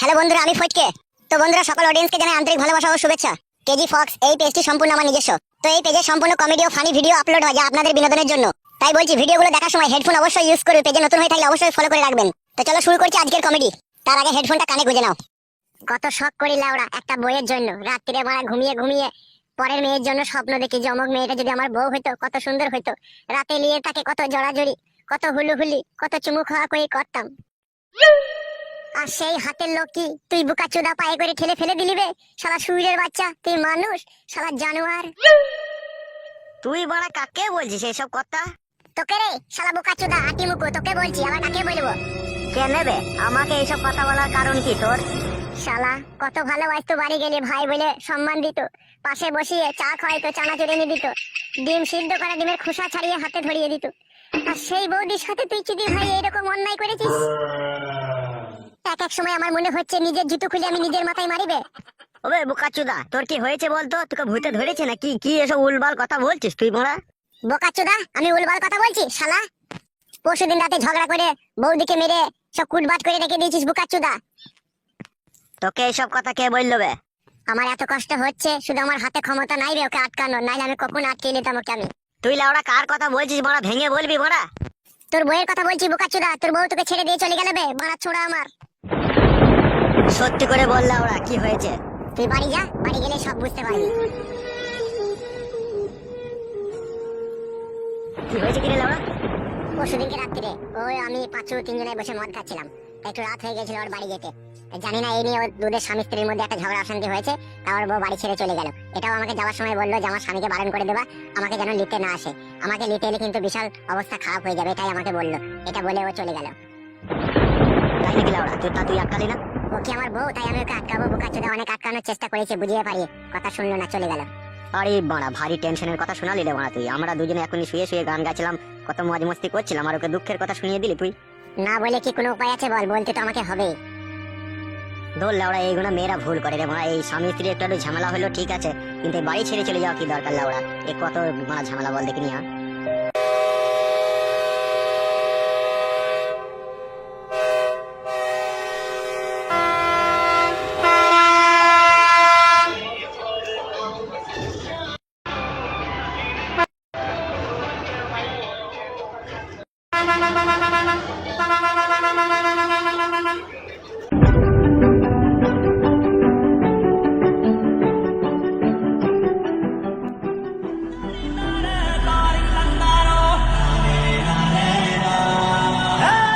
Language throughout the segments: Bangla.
হ্যালো বন্ধুরা, আমি ফটকে। তো বন্ধুরা, সকল অডিয়েন্সকে জানাই আন্তরিক ভালোবাসা ও শুভেচ্ছা। কেজি ফক্স এই পেজটি সম্পূর্ণ আমার নিজস্ব। তো এই পেজে সম্পূর্ণ কমেডি ও ফানি ভিডিও আপলোড হয়, যা আপনাদের বিনোদনের জন্য। তাই বলছি, ভিডিওগুলো দেখার সময় হেডফোন অবশ্যই ইউজ করবে। পেজে নতুন হয়ে থাকলে অবশ্যই ফলো করে রাখবেন। তো চলো শুরু করছি আজকের কমেডি। তার আগে হেডফোনটা কানে গুঁজে নাও। কত শখ করি লাউড়া একটা বইয়ের জন্য, রাত্রিরে মারা ঘুমিয়ে ঘুমিয়ে পরের মেয়ের জন্য স্বপ্ন দেখি যে অমুক মেয়েটা যদি আমার বউ হইতো কত সুন্দর হইতো। রাতে নিয়ে তাকে কত জড়াজড়ি, কত হুলুহুলি, কত চুমু খাওয়া করে করতাম। আর সেই হাতের লোক কি তুই বুকাচোদা পায়ে করে ঠেলে ফেলে দিলি বে? শালা শুইরের বাচ্চা, তুই মানুষ শালা জানোয়ার। তুই বড়া কাকে বলছিস এসব কথা? তোকে রে শালা বুকাচোদা আটিমুকু, তোকে বলছি, আবার কাকে বলবো? কে নেবে আমাকে এইসব কথা বলার কারণ কি তোর? শালা কত ভালোবাসতো, বাড়ি গেলে ভাই বলে সম্মান দিত, পাশে বসিয়ে চা খাওয়াইতো, চানাচুর এনে দিত, ডিম সিদ্ধ করা ডিমের খোসা ছাড়িয়ে হাতে ধরিয়ে দিত। আর সেই বৌদির সাথে তুই চিদি ভাই এরকম অন্যায় করেছিস। এক এক সময় আমার মনে হচ্ছে নিজের জুতো খুলে আমি নিজের মাথায় মারিবে। ওবে বোকাচোদা, তোর কি হয়েছে বলতো? তোকে ভূতে ধরেছে নাকি? কি এসব উলবাল কথা বলছিস তুই বড়া? বোকাচোদা আমি উলবাল কথা বলছি শালা? পরশুদিন রাতে ঝগড়া করে বৌদিকে মেরে সব কুটবাট করে রেখে দিয়েছিস বোকাচোদা। তোকে এইসব কথা কে বললো বে? আমার এত কষ্ট হচ্ছে, শুধু আমার হাতে ক্ষমতা নাই রে ওকে আটকানোর, নাইলে আমি কখন আটকে নিতাম ওকে আমি। তুই লাউড়া কার কথা বলছিস বড়া? ভেঙে বলবি বড়া। তোর বউয়ের কথা বলছি বোকাচোদা, তোর বউ তোকে ছেড়ে দিয়ে চলে গেল বে, মারা ছোড়া আমার। সত্যি করে বল লাউড়া, কি হয়েছে? তুই বাড়ি যা, বাড়ি গেলে সব বুঝতে পারবি। কি হয়েছে কি রে লাউড়া? পরশুদিনকে রাত্রিরে ওই আমি পাঁচু তিনজনে বসে মদ খাচ্ছিলাম। একটু রাত হয়ে গেছিল ওর বাড়ি যেতে। জানি না এই নিয়ে ওর দুধের স্বামী স্ত্রীর মধ্যে একটা ঝগড়া অশান্তি হয়েছে। তার বউ বাড়ি ছেড়ে চলে গেল। এটাও আমাকে যাওয়ার সময় বললো যে আমার স্বামীকে বারণ করে দেবা, আমাকে যেন নিতে না আসে। আমাকে নিতে এলে কিন্তু বিশাল অবস্থা খারাপ হয়ে যাবে, এটাই আমাকে বললো। এটা বলে ও চলে গেল। তাই নাকি লাউড়া? তুই আটকালি না? ও কি আমার বউ, তাই আমি ওকে আটকাবো? বোকাচোদা অনেক আটকানোর চেষ্টা করেছে, বুঝিয়ে পারি, কথা শুনলো না, চলে গেল। আরে বাড়া, ভারী টেনশনের কথা শোনালি রে বাড়া তুই। আমরা দুজনে এখনই শুয়ে শুয়ে গান গাইছিলাম, কত মজ মস্তি করছিলাম, আর ওকে দুঃখের কথা শুনিয়ে দিলি তুই। না বলে কি কোনো উপায় আছে বল? বলতে তো আমাকে হবে। দোল লাউড়া, এইগুলো মেয়েরা ভুল করে রে মারা। এই স্বামী স্ত্রী একটু ঝামেলা হলো ঠিক আছে, কিন্তু এই বাড়ি ছেড়ে চলে যাওয়া কি দরকার লাউড়া? এ কত মারা ঝামেলা বল দেখিনি। হ্যাঁ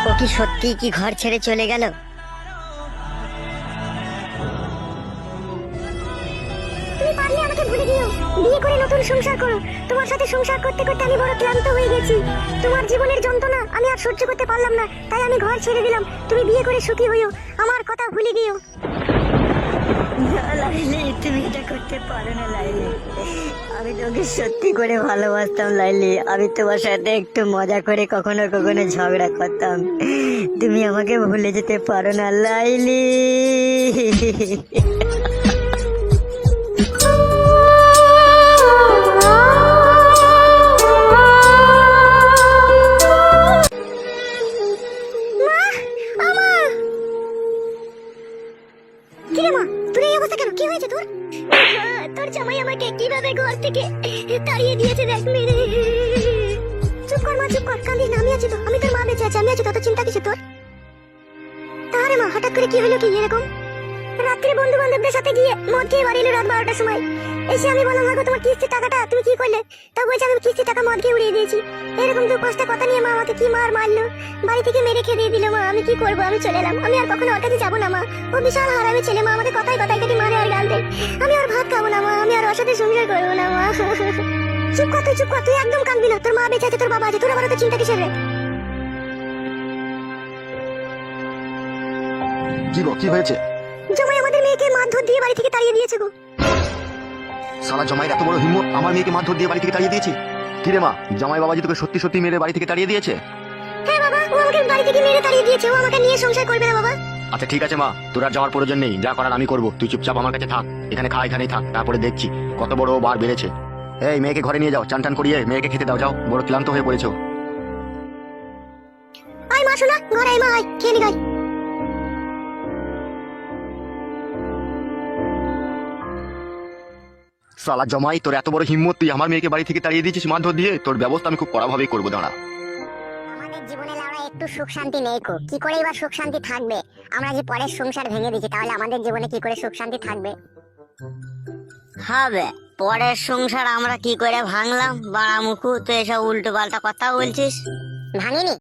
ও কি সত্যি কি ঘর ছেড়ে চলে গেল? তুমি পারলে আমাকে ভুলে দিও, বিয়ে করে নতুন সংসার করো। তোমার সাথে সংসার করতে করতে আমি বড় ক্লান্ত হয়ে গেছি। তোমার জীবনের যন্ত্রণা আমি আর সহ্য করতে পারলাম না, তাই আমি ঘর ছেড়ে দিলাম। তুমি বিয়ে করে সুখী হইও, আমার কথা ভুলে গিও। লাইলি, তুমি এটা করতে পারো না লাইলি। আমি তোকে সত্যি করে ভালোবাসতাম লাইলি। আমি তোমার সাথে একটু মজা করে কখনো কখনো ঝগড়া করতাম। তুমি আমাকে ভুলে যেতে পারো না লাইলি। কিরে মা, তোর এই অবস্থা কেন? কি হয়েছে তোর? তোর জামাই আমাকে কিভাবে ঘর থেকে তাড়িয়ে দিয়েছে দেখ মেরে। চুপ কর মা, চুপ কর, কাঁদিস না, আমি আছি তো। আমি তোর মা, বেঁচে আছি, আমি আছি তো, অত চিন্তা কিসে তোর? তাহলে মা হঠাৎ করে কি হলো কি এরকম? রাত্রে বন্ধু বান্ধবদের সাথে গিয়ে মদ খেয়ে বাড়ি এলো রাত 12টার সময়। এসে আমি বললাম, মাগো তোমার কিস্তির টাকাটা তুমি কি করলে? তা বলছে আমি কিস্তির টাকা মদ খেয়ে উড়িয়ে দিয়েছি। এরকম দু পাঁচটা কথা নিয়ে মা আমাকে কি মারলো, বাড়ি থেকে মেরে খেয়ে দিল। মা আমি কি করবো? আমি চলে এলাম, আমি আর কখনো ওর কাছে যাবো না মা। ও বিশাল হারামি ছেলে মা, আমাকে কথায় কথায় কেটে মারে আর গাল দেয়। আমি আর ভাত খাবো না মা, আমি আর ওর সাথে সংসার করবো না মা। চুপ কর তুই, চুপ কর, তুই একদম কাঁদবি না। তোর মা বেঁচে আছে, তোর বাবা আছে, তোর আবার তো চিন্তা কিসের রে? কি গো, কি হয়েছে? জামাই আমাদের মেয়েকে মারধর দিয়ে বাড়ি থেকে তাড়িয়ে দিয়েছে গো। সালা জামাইয়ের এত বড় হিম্মত, আমার মেয়েকে মারধর দিয়ে বাড়ি থেকে তাড়িয়ে দিয়েছে? কি রে মা, জামাই বাবাজি তোকে সত্যি সত্যি মেরে বাড়ি থেকে তাড়িয়ে দিয়েছে? হ্যাঁ বাবা, ও আমাকে বাড়ি থেকে মেরে তাড়িয়ে দিয়েছে। ও আমাকে নিয়ে সংসার করবে না বাবা। আচ্ছা ঠিক আছে মা, তোর আর যাওয়ার প্রয়োজন নেই, যা করার আমি করবো। তুই চুপচাপ আমার কাছে থাক, এখানে খা, এখানেই থাক, তারপরে দেখছি। কত বড় ও বার বেড়েছে। এই মেয়েকে ঘরে নিয়ে যাও, চান টান করিয়ে মেয়েকে খেতে দাও, যাও, বড় ক্লান্ত হয়ে পড়েছো। আয় মা শোনা, ঘরে আয় মা, আয় খেয়ে নি গাই। সালা জমাই, তোর এত বড় হিম্মত, তুই আমার মেয়েকে বাড়ি থেকে তাড়িয়ে দিয়েছিস মারধর দিয়ে। তোর ব্যবস্থা আমি খুব কড়াভাবেই করবো, দাঁড়া। আমাদের জীবনে লাউড়া একটু সুখ শান্তি নেই কো, কি করে এবার সুখ শান্তি থাকবে? আমরা যে পরের সংসার ভেঙে দিচ্ছি, তাহলে আমাদের জীবনে কি করে সুখ শান্তি থাকবে? হবে পরের সংসার আমরা কি করে ভাঙলাম? বাড়া মুখু, তুই এসব উল্টো পাল্টা কথা বলছিস। ভাঙিনি,